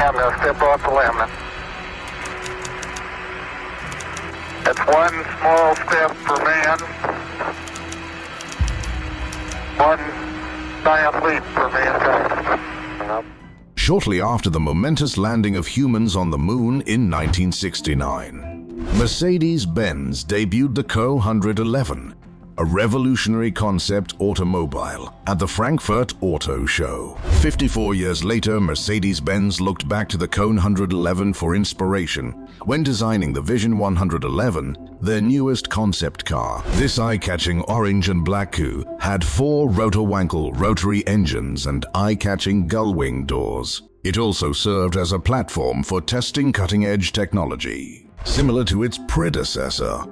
And step off the limb. It's one small step for man, one giant leap for mankind. Shortly after the momentous landing of humans on the moon in 1969, Mercedes-Benz debuted the Co. 111, a revolutionary concept automobile, at the Frankfurt Auto Show. 54 years later, Mercedes-Benz looked back to the Co. 111 for inspiration when designing the Vision 111, their newest concept car. This eye-catching orange and black coupe had 4 rotor-wankel rotary engines and eye-catching gull-wing doors. It also served as a platform for testing cutting-edge technology, similar to its predecessor.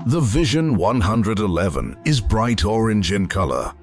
The Vision 111 is bright orange in color,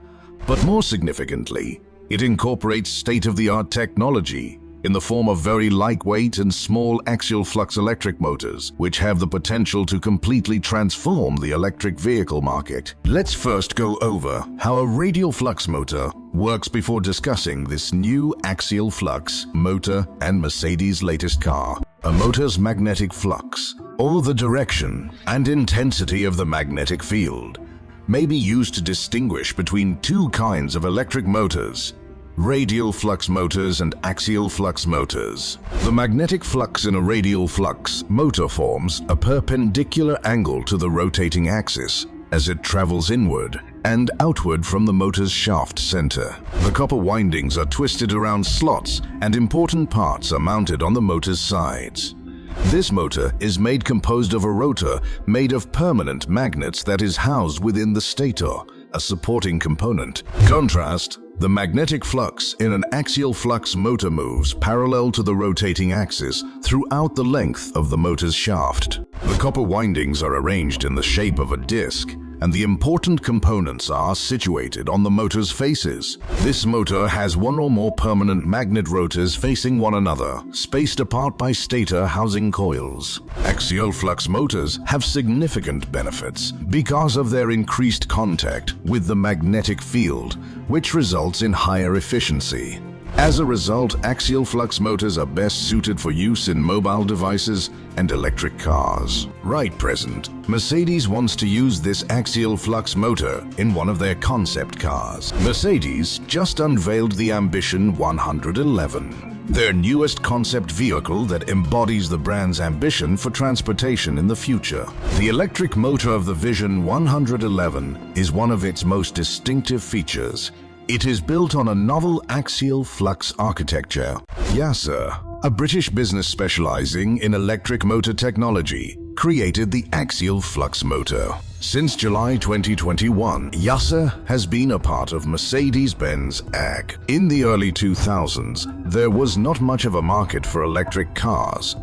but more significantly, it incorporates state-of-the-art technology in the form of very lightweight and small axial flux electric motors, which have the potential to completely transform the electric vehicle market. Let's first go over how a radial flux motor works before discussing this new axial flux motor and Mercedes' latest car. A motor's magnetic flux, or the direction and intensity of the magnetic field, may be used to distinguish between 2 kinds of electric motors: radial flux motors and axial flux motors. The magnetic flux in a radial flux motor forms a perpendicular angle to the rotating axis as it travels inward and outward from the motor's shaft center. The copper windings are twisted around slots and important parts are mounted on the motor's sides. This motor is composed of a rotor made of permanent magnets that is housed within the stator, a supporting component. Contrast: the magnetic flux in an axial flux motor moves parallel to the rotating axis throughout the length of the motor's shaft. The copper windings are arranged in the shape of a disc, and the important components are situated on the motor's faces. This motor has 1 or more permanent magnet rotors facing one another, spaced apart by stator housing coils. Axial flux motors have significant benefits because of their increased contact with the magnetic field, which results in higher efficiency. As a result, axial flux motors are best suited for use in mobile devices and electric cars. Right present, Mercedes wants to use this axial flux motor in one of their concept cars. Mercedes just unveiled the Ambition 111, their newest concept vehicle that embodies the brand's ambition for transportation in the future. The electric motor of the Vision 111 is one of its most distinctive features. It is built on a novel axial flux architecture. Yasser, a British business specializing in electric motor technology, created the axial flux motor. Since July 2021, Yasser has been a part of Mercedes-Benz AG. In the early 2000s, there was not much of a market for electric cars,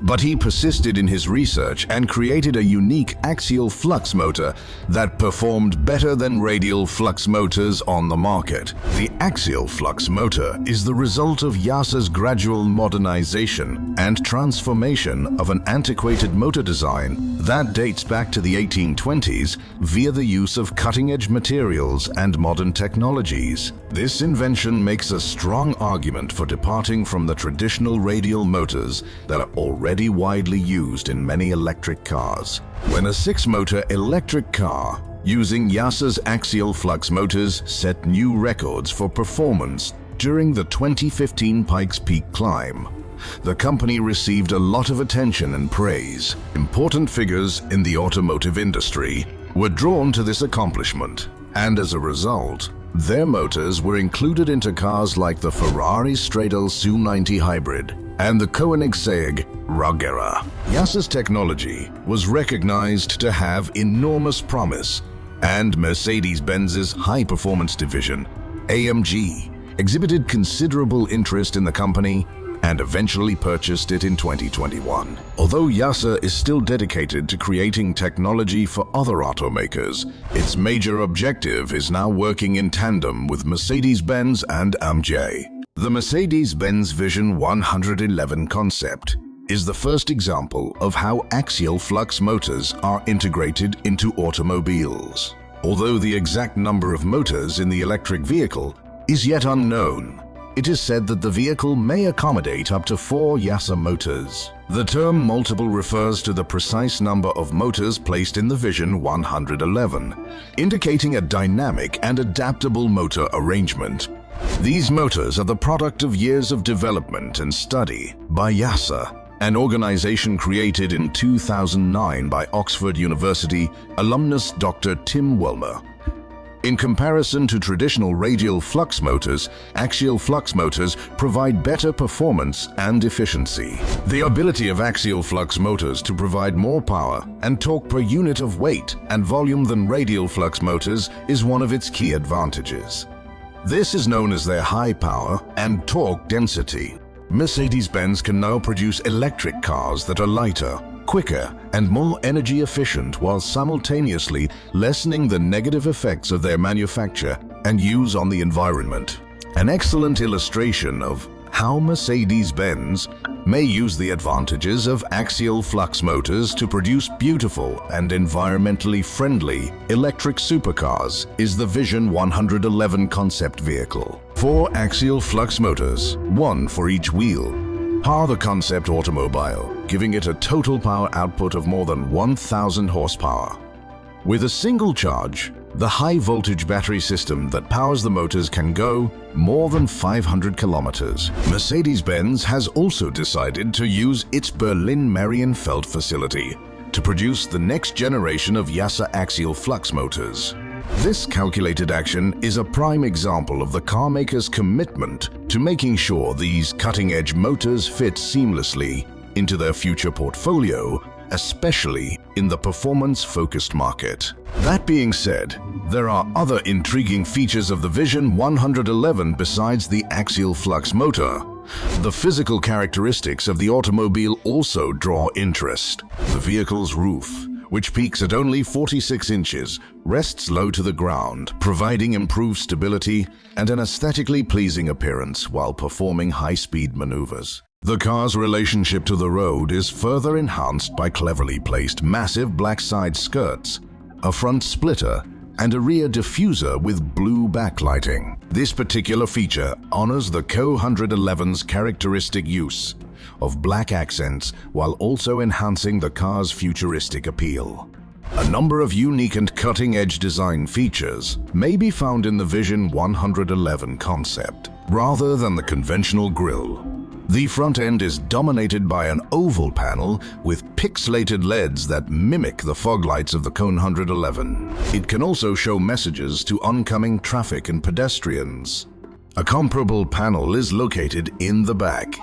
but he persisted in his research and created a unique axial flux motor that performed better than radial flux motors on the market. The axial flux motor is the result of Yasser's gradual modernization and transformation of an antiquated motor design that dates back to the 1820s via the use of cutting-edge materials and modern technologies. This invention makes a strong argument for departing from the traditional radial motors that are already widely used in many electric cars. When a 6-motor electric car using Yasser's axial flux motors set new records for performance during the 2015 Pikes Peak climb, the company received a lot of attention and praise. Important figures in the automotive industry were drawn to this accomplishment, and as a result, their motors were included into cars like the Ferrari Stradale SU90 Hybrid and the Koenigsegg Regera. Yasser's technology was recognized to have enormous promise, and Mercedes-Benz's high-performance division, AMG, exhibited considerable interest in the company and eventually purchased it in 2021. Although Yasser is still dedicated to creating technology for other automakers, its major objective is now working in tandem with Mercedes-Benz and AMG. The Mercedes-Benz Vision 111 concept is the first example of how axial flux motors are integrated into automobiles. Although the exact number of motors in the electric vehicle is yet unknown, It is said that the vehicle may accommodate up to 4 YASA motors. The term multiple refers to the precise number of motors placed in the Vision 111, indicating a dynamic and adaptable motor arrangement. These motors are the product of years of development and study by YASA, an organization created in 2009 by Oxford University alumnus Dr. Tim Wilmer. In comparison to traditional radial flux motors, axial flux motors provide better performance and efficiency. The ability of axial flux motors to provide more power and torque per unit of weight and volume than radial flux motors is one of its key advantages. This is known as their high power and torque density. Mercedes-Benz can now produce electric cars that are lighter, quicker, and more energy efficient while simultaneously lessening the negative effects of their manufacture and use on the environment. An excellent illustration of how Mercedes-Benz may use the advantages of axial flux motors to produce beautiful and environmentally friendly electric supercars is the Vision 111 concept vehicle. 4 axial flux motors, 1 for each wheel, power the concept automobile, giving it a total power output of more than 1,000 horsepower. With a single charge, the high-voltage battery system that powers the motors can go more than 500 kilometers. Mercedes-Benz has also decided to use its Berlin-Marienfeld facility to produce the next generation of YASA axial flux motors. This calculated action is a prime example of the carmaker's commitment to making sure these cutting-edge motors fit seamlessly into their future portfolio, especially in the performance-focused market. That being said, there are other intriguing features of the Vision 111 besides the axial flux motor. The physical characteristics of the automobile also draw interest. The vehicle's roof, which peaks at only 46 inches, rests low to the ground, providing improved stability and an aesthetically pleasing appearance while performing high-speed maneuvers. The car's relationship to the road is further enhanced by cleverly placed massive black side skirts, a front splitter, and a rear diffuser with blue backlighting. This particular feature honors the CO 111's characteristic use of black accents while also enhancing the car's futuristic appeal. A number of unique and cutting-edge design features may be found in the Vision 111 concept, rather than the conventional grille. The front end is dominated by an oval panel with pixelated LEDs that mimic the fog lights of the CO 111. It can also show messages to oncoming traffic and pedestrians. A comparable panel is located in the back,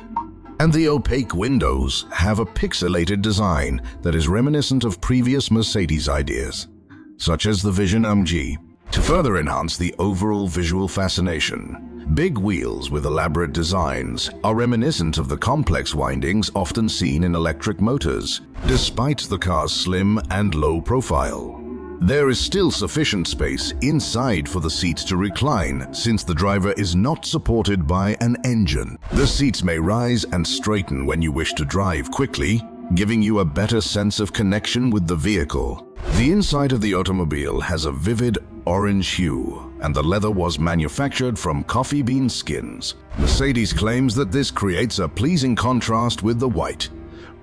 and the opaque windows have a pixelated design that is reminiscent of previous Mercedes ideas, such as the Vision AMG. To further enhance the overall visual fascination, big wheels with elaborate designs are reminiscent of the complex windings often seen in electric motors, despite the car's slim and low profile. There is still sufficient space inside for the seats to recline, since the driver is not supported by an engine. The seats may rise and straighten when you wish to drive quickly, giving you a better sense of connection with the vehicle. The inside of the automobile has a vivid orange hue, and the leather was manufactured from coffee bean skins. Mercedes claims that this creates a pleasing contrast with the white,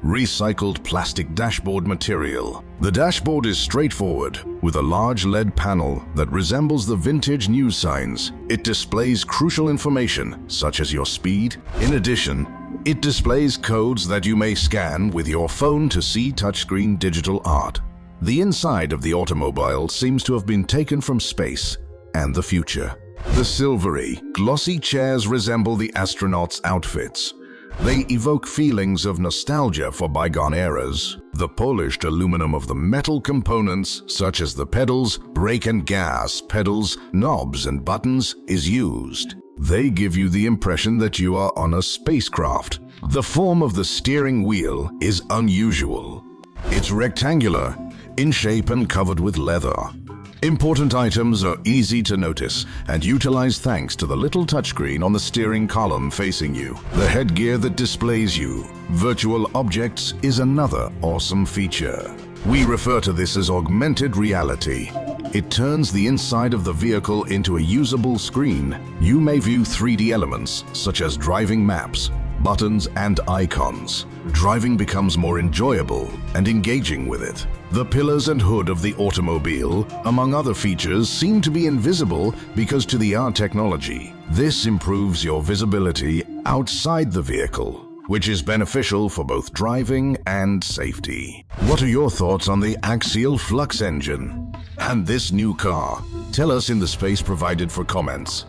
recycled plastic dashboard material. The dashboard is straightforward, with a large LED panel that resembles the vintage news signs. It displays crucial information, such as your speed. In addition, it displays codes that you may scan with your phone to see touchscreen digital art. The inside of the automobile seems to have been taken from space and the future. The silvery, glossy chairs resemble the astronauts' outfits. They evoke feelings of nostalgia for bygone eras. The polished aluminum of the metal components, such as the pedals, brake and gas pedals, knobs and buttons, is used. They give you the impression that you are on a spacecraft. The form of the steering wheel is unusual. It's rectangular in shape and covered with leather. Important items are easy to notice and utilize thanks to the little touchscreen on the steering column facing you. The headgear that displays you virtual objects is another awesome feature. We refer to this as augmented reality. It turns the inside of the vehicle into a usable screen. You may view 3D elements such as driving maps, buttons, and icons. Driving becomes more enjoyable and engaging with it. The pillars and hood of the automobile, among other features, seem to be invisible because to the AR technology. This improves your visibility outside the vehicle, which is beneficial for both driving and safety. What are your thoughts on the axial flux engine and this new car? Tell us in the space provided for comments.